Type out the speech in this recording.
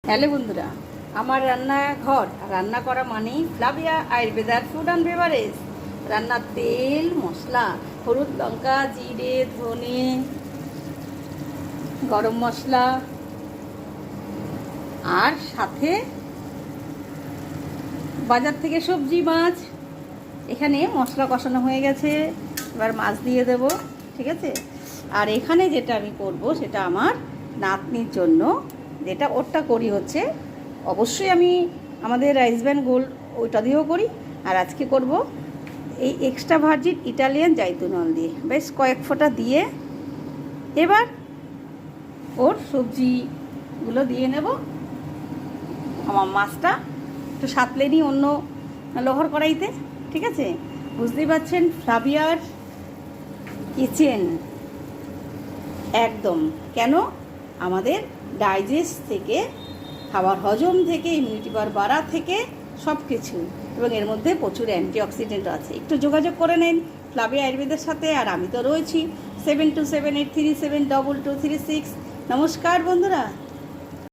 Hello বন্ধুরা, আমার রান্নাঘর রান্না করা মানেই ফ্লাভিয়া আয়ুর্বেদার ফুড অ্যান্ড বেভারেজ। রান্নার তেল, মশলা, হলুদ, লঙ্কা, জিরে, ধনে, গরম মশলা, আর সাথে বাজার থেকে সবজি, মাছ। এখানে মশলা কষানো হয়ে গেছে, এবার মাছ দিয়ে দেব, ঠিক আছে। আর এখানে যেটা আমি করব সেটা আমার নাতনির জন্য, যেটা ওরটা করি হচ্ছে, অবশ্যই আমি আমাদের রাইস ব্র্যান গোল্ড ওইটা দিয়েও করি। আর আজকে করব এই এক্সট্রা ভার্জিন ইটালিয়ান জাইতুন অয়েল দিয়ে, বেশ কয়েক ফোঁটা দিয়ে এবার ওর সবজিগুলো দিয়ে নেব। আমার মাছটা একটু সাতলে নিই অন্য লোহার কড়াইতে, ঠিক আছে। বুঝতেই পারছেন ফ্লাভিয়ার কিচেন একদম কেন আমাদের ডাইজেস্ট থেকে, খাবার হজম থেকে, ইমিউনিটি পাওয়ার বাড়া থেকে সব কিছু, এবং এর মধ্যে প্রচুর অ্যান্টিঅক্সিডেন্ট আছে। একটু যোগাযোগ করে নিন ফ্লাভিয়া আয়ুর্বেদের সাথে। আর আমি তো রয়েছি 7278372236। নমস্কার বন্ধুরা।